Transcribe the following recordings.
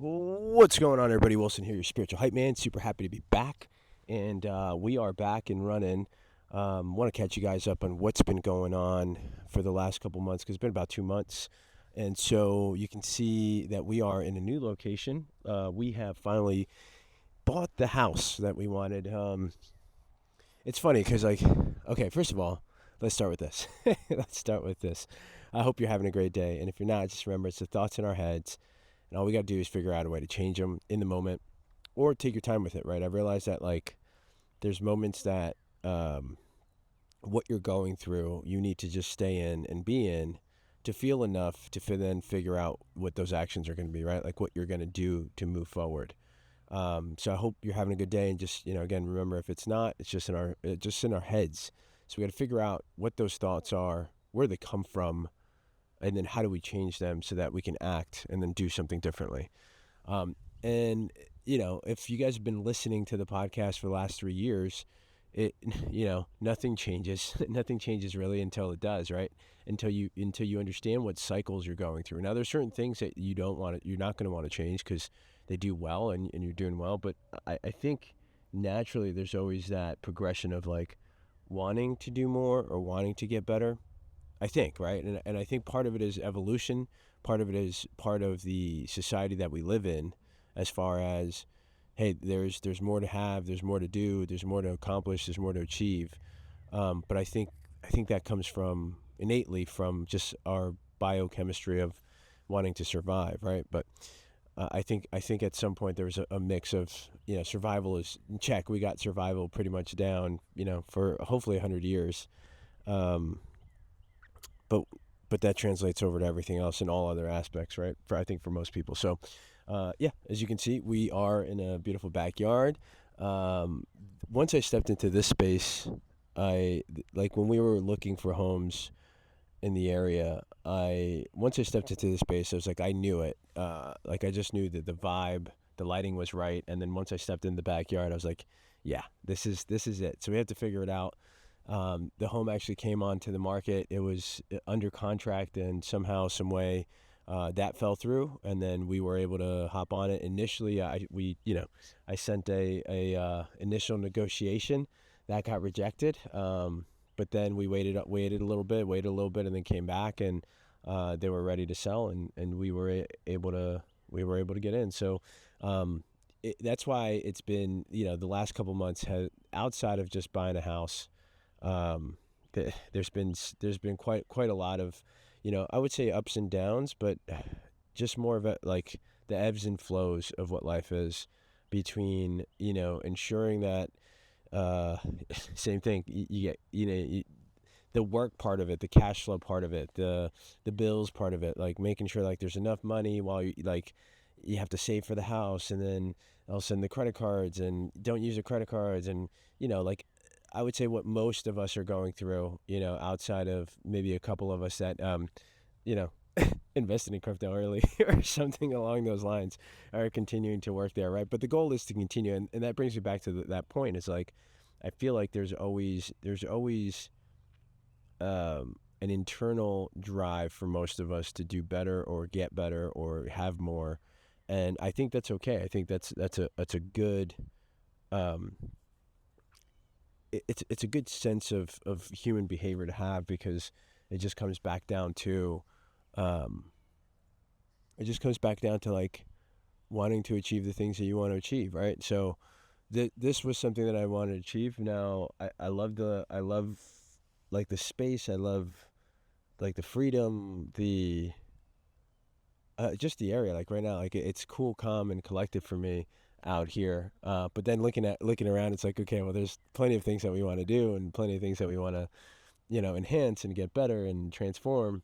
What's going on, everybody? Wilson here, your spiritual hype man. Super happy to be back. And we are back and running. Want to catch you guys up on what's been going on for the last couple months, because it's been about 2 months. And so you can see that we are in a new location. We have finally bought the house that we wanted. It's funny because, okay, first of all, let's start with this. Let's start with this. I hope you're having a great day. And if you're not, just remember it's the thoughts in our heads. And all we got to do is figure out a way to change them in the moment or take your time with it, right? I've realized that, there's moments that what you're going through, you need to just stay in and be in to feel enough to then figure out what those actions are going to be, right? Like what you're going to do to move forward. So I hope you're having a good day, and just, again, remember, if it's not, it's just in our heads. So we got to figure out what those thoughts are, where they come from, and then how do we change them so that we can act and then do something differently. And if you guys have been listening to the podcast for the last 3 years, it nothing changes. Nothing changes really until it does, right? Until you understand what cycles you're going through. Now, there's certain things that you're not going to want to change because they do well, and you're doing well. But I think naturally there's always that progression of wanting to do more or wanting to get better. I think, right? And I think part of it is evolution. Part of it is part of the society that we live in, as far as, hey, there's more to have, there's more to do, there's more to accomplish, there's more to achieve. But I think that comes from innately from just our biochemistry of wanting to survive, right? But I think at some point there was a mix of, survival is in check. We got survival pretty much down, for hopefully 100 years. Um, but but that translates over to everything else in all other aspects, right? I think for most people. So, yeah, as you can see, we are in a beautiful backyard. Um, Once I stepped into this space, I like when we were looking for homes in the area. Once I stepped into this space, I was like, I knew it. I just knew that the vibe, the lighting was right. And then once I stepped in the backyard, I was like, yeah, this is it. So we have to figure it out. The home actually came onto the market. It was under contract, and somehow, some way, that fell through, and then we were able to hop on it. Initially, I sent a initial negotiation that got rejected. But then we waited a little bit, and then came back, and they were ready to sell, and we were able to get in. So. That's why it's been, the last couple months has, outside of just buying a house, there's been quite a lot of, I would say ups and downs, but just more of the ebbs and flows of what life is, between, ensuring that, uh, same thing, you get, the work part of it, the cash flow part of it, the bills part of it, like making sure there's enough money while you have to save for the house, and then all of a sudden the credit cards, and don't use the credit cards, and I would say what most of us are going through, outside of maybe a couple of us that, you know, invested in crypto early or something along those lines, are continuing to work there, right? But the goal is to continue, and that brings me back to that point. Is I feel like there's always an internal drive for most of us to do better or get better or have more, and I think that's okay. I think that's a good, um, it's a good sense of human behavior to have, because it just comes back down to, um, wanting to achieve the things that you want to achieve, right? So this was something that I wanted to achieve. Now I love the space. I love the freedom, the just the area. Like right now, it's cool, calm, and collected for me out here. But then looking around, it's like, okay, well, there's plenty of things that we want to do, and plenty of things that we want to, enhance and get better and transform.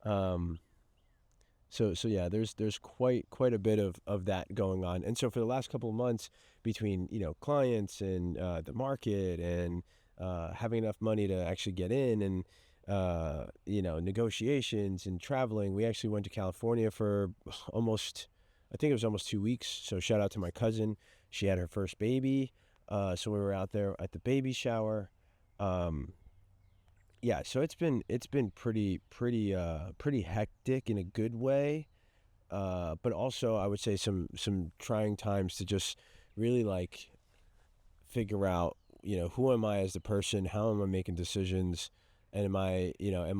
Um, so yeah, there's quite a bit of that going on. And so for the last couple of months, between clients, and the market, and having enough money to actually get in, and negotiations and traveling, we actually went to California for almost, I think it was almost 2 weeks. So shout out to my cousin. She had her first baby, so we were out there at the baby shower. Um, yeah, so it's been pretty hectic in a good way. but also I would say some trying times to just really like figure out, who am I as a person? How am I making decisions? And am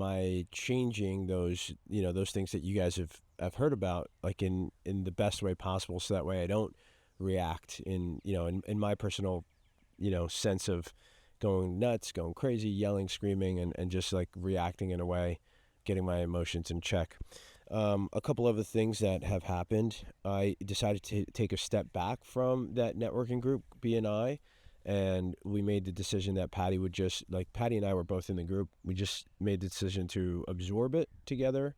I changing those things that you guys have heard about, like in the best way possible, so that way I don't react in my personal, sense of going nuts, going crazy, yelling, screaming, and just like reacting in a way, getting my emotions in check. A couple other things that have happened. I decided to take a step back from that networking group, BNI, and we made the decision that Patti would just, like, Patti and I were both in the group. We just made the decision to absorb it together,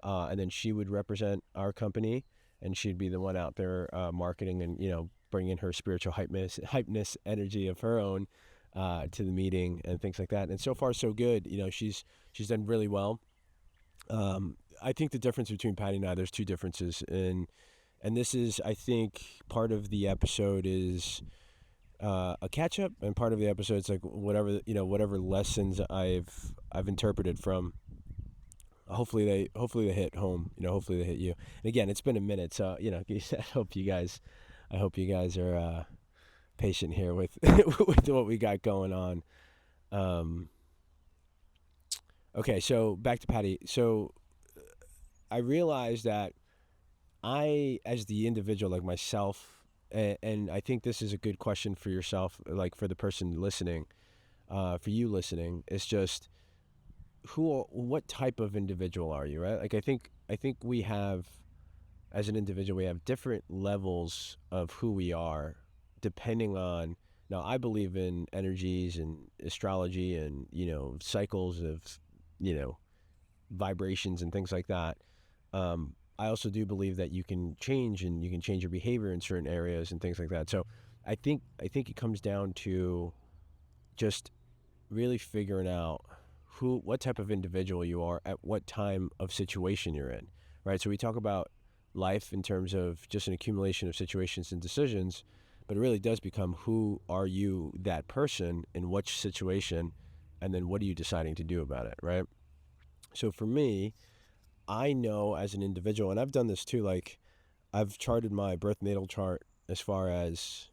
and then she would represent our company, and she'd be the one out there marketing and, bringing her spiritual hypeness energy of her own to the meeting and things like that. And so far, so good. She's done really well. I think the difference between Patti and I, there's two differences, and this is, I think, part of the episode is a catch up, and part of the episode is like whatever lessons I've interpreted from. Hopefully they hit home. Hopefully they hit you. And again, it's been a minute, so I hope you guys are patient here with with what we got going on. Um, okay, so back to Patti. So I realized that I, as the individual, like myself, and I think this is a good question for yourself, like for the person listening, for you listening, it's just what type of individual are you, right? Like I think we have, as an individual, we have different levels of who we are, depending on. Now, I believe in energies and astrology and cycles of you know vibrations and things like that. I also do believe that you can change and you can change your behavior in certain areas and things like that. So I think it comes down to just really figuring out what type of individual you are at what time of situation you're in, right? So we talk about life in terms of just an accumulation of situations and decisions, but it really does become, who are you, that person, in which situation, and then what are you deciding to do about it, right? So for me, I know as an individual, and I've done this too, like I've charted my birth natal chart as far as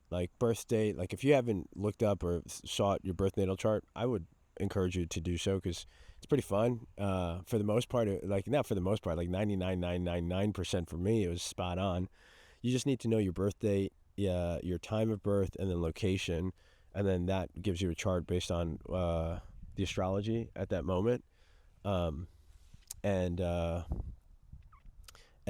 like birth date. Like if you haven't looked up or sought your birth natal chart, I would encourage you to do so, because it's pretty fun. For the most part, like not for the most part, like 99.999% for me, it was spot on. You just need to know your birth date, your time of birth, and then location, and then that gives you a chart based on the astrology at that moment. Um, and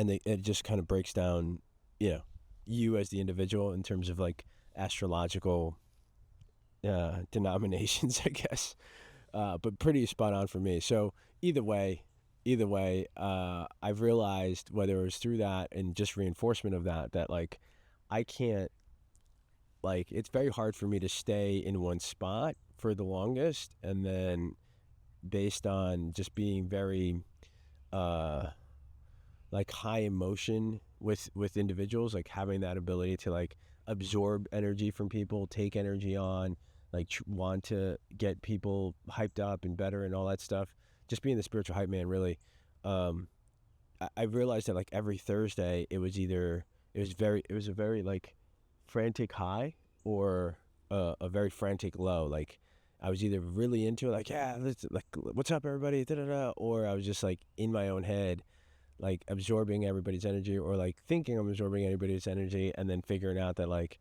it just kind of breaks down, you know, you as the individual in terms of like astrological denominations, I guess. But pretty spot on for me. So either way, I've realized, whether it was through that and just reinforcement of that like I can't, like, it's very hard for me to stay in one spot for the longest, and then based on just being very uh like high emotion with individuals, like having that ability to like absorb energy from people, take energy on, like want to get people hyped up and better and all that stuff. Just being the spiritual hype man, really. um I realized that like every Thursday it was a very like frantic high, or a very frantic low. Like I was either really into it, like, yeah, let's, like, what's up everybody, da da da, or I was just like in my own head, like absorbing everybody's energy, or like thinking I'm absorbing everybody's energy, and then figuring out that, like,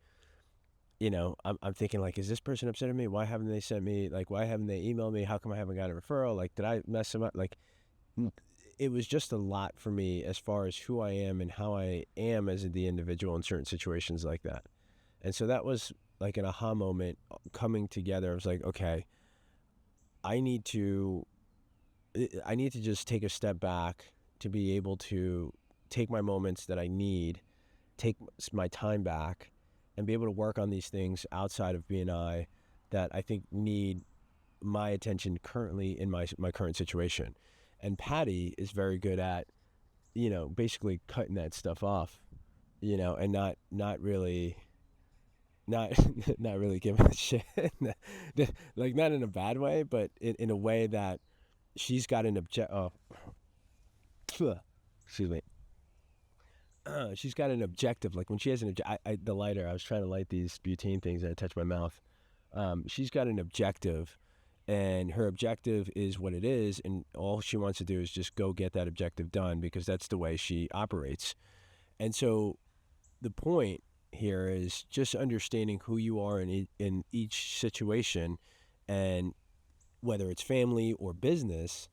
I'm thinking, like, is this person upset at me? Why haven't they sent me, like, why haven't they emailed me? How come I haven't got a referral? Like, did I mess them up? Like, it was just a lot for me as far as who I am and how I am as the individual in certain situations like that. And so that was like an aha moment coming together. I was like, okay, I need to I need to just take a step back to be able to take my moments that I need, take my time back, and be able to work on these things outside of BNI that I think need my attention currently in my current situation. And Patti is very good at, basically cutting that stuff off, and not really, not not really giving a shit. Like, not in a bad way, but in a way that she's got an object. Oh, excuse me. she's got an objective. Like when she has an the lighter, I was trying to light these butane things and I touched my mouth. She's got an objective, and her objective is what it is, and all she wants to do is just go get that objective done because that's the way she operates. And so the point here is just understanding who you are in each situation, and whether it's family or business,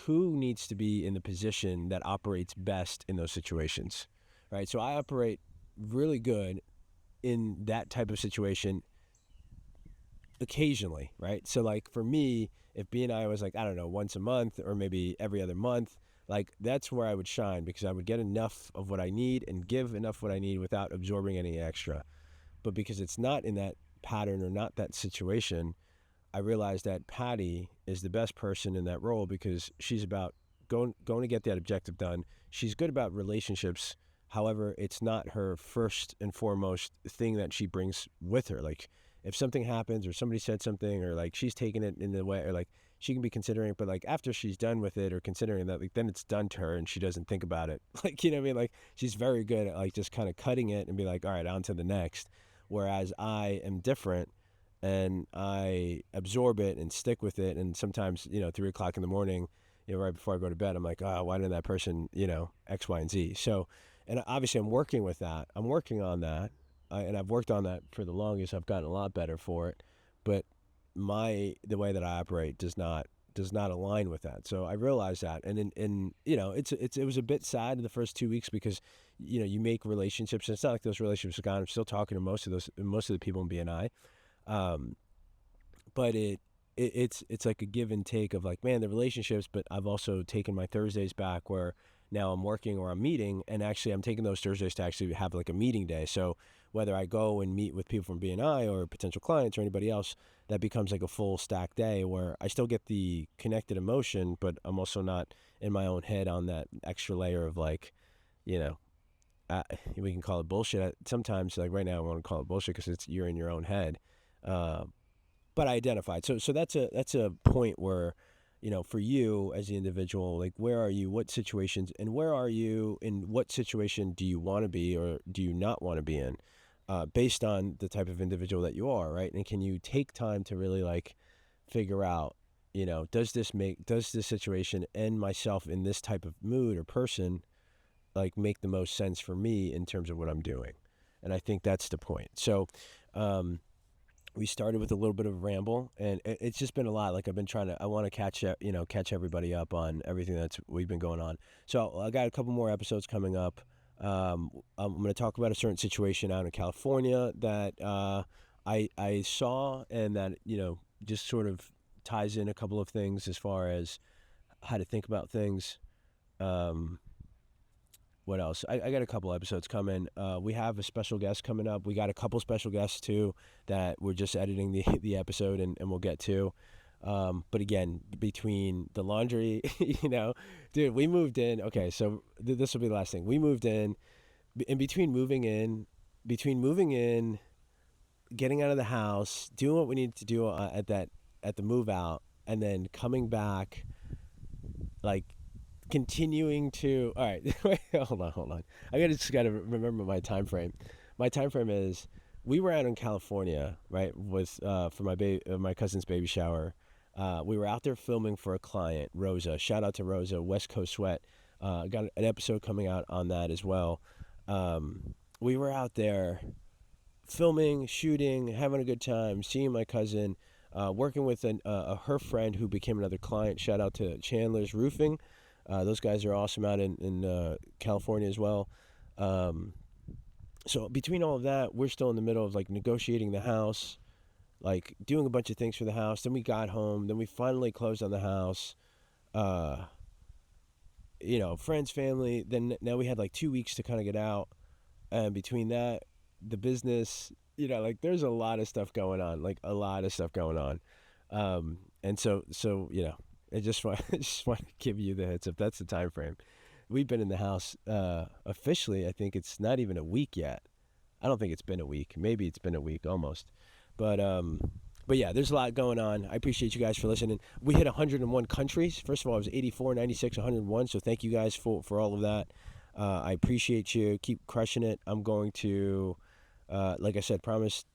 who needs to be in the position that operates best in those situations, right? So I operate really good in that type of situation occasionally, right? So like for me, if BNI was like, I don't know, once a month or maybe every other month, like that's where I would shine because I would get enough of what I need and give enough what I need without absorbing any extra. But because it's not in that pattern or not that situation, I realized that Patti is the best person in that role because she's about going to get that objective done. She's good about relationships. However, it's not her first and foremost thing that she brings with her. Like if something happens or somebody said something or like she's taking it in the way or like she can be considering it, but like after she's done with it or considering that, like then it's done to her and she doesn't think about it. Like, you know what I mean? Like she's very good at like just kind of cutting it and be like, all right, on to the next. Whereas I am different and I absorb it and stick with it. And sometimes, 3:00 in the morning, right before I go to bed, I'm like, oh, why didn't that person, X, Y, and Z. So, and obviously I'm working with that. I'm working on that. And I've worked on that for the longest. I've gotten a lot better for it. But the way that I operate does not align with that. So I realized that. And it was a bit sad in the first 2 weeks because, you make relationships. And it's not like those relationships are gone. I'm still talking to most of the people in BNI. But it's like a give and take of like, man, the relationships, but I've also taken my Thursdays back where now I'm working or I'm meeting, and actually I'm taking those Thursdays to actually have like a meeting day. So whether I go and meet with people from BNI or potential clients or anybody else, that becomes like a full stack day where I still get the connected emotion, but I'm also not in my own head on that extra layer of like, we can call it bullshit. Sometimes like right now I want to call it bullshit because you're in your own head. But I identified. So that's a point where, for you as the individual, like where are you, what situations, and where are you in what situation do you want to be or do you not want to be in, based on the type of individual that you are, right? And can you take time to really like figure out, does this situation and myself in this type of mood or person like make the most sense for me in terms of what I'm doing? And I think that's the point. So, we started with a little bit of a ramble, and it's just been a lot. Like I want to catch everybody up on everything we've been going on. So I got a couple more episodes coming up. I'm going to talk about a certain situation out in California that I saw, and that just sort of ties in a couple of things as far as how to think about things. What else? I got a couple episodes coming. We have a special guest coming up. We got a couple special guests too that we're just editing the episode and we'll get to. But again, between the laundry, dude, we moved in. Okay, so this will be the last thing. We moved in between moving in, getting out of the house, doing what we need to do at the move out, and then coming back, like continuing to, all right, wait, hold on. I just gotta remember my time frame. My time frame is we were out in California, right, with for my cousin's baby shower. We were out there filming for a client, Rosa. Shout out to Rosa, West Coast Sweat. Got an episode coming out on that as well. We were out there filming, shooting, having a good time, seeing my cousin, working with her friend who became another client. Shout out to Chandler's Roofing. Those guys are awesome out in California as well. So between all of that, we're still in the middle of like negotiating the house, like doing a bunch of things for the house. Then we got home. Then we finally closed on the house. Friends, family. Then now we had like 2 weeks to kind of get out. And between that, the business, like there's a lot of stuff going on, And so, I just want to give you the heads up. That's the time frame. We've been in the house officially. I think it's not even a week yet. I don't think it's been a week. Maybe it's been a week almost. But yeah, there's a lot going on. I appreciate you guys for listening. We hit 101 countries. First of all, it was 84, 96, 101. So thank you guys for all of that. I appreciate you. Keep crushing it. I'm going to, like I said, promise,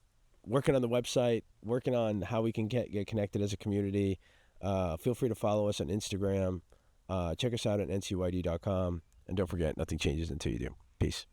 working on the website, working on how we can get connected as a community. Feel free to follow us on Instagram. Check us out at NCUYD.com. And don't forget, nothing changes until you do. Peace.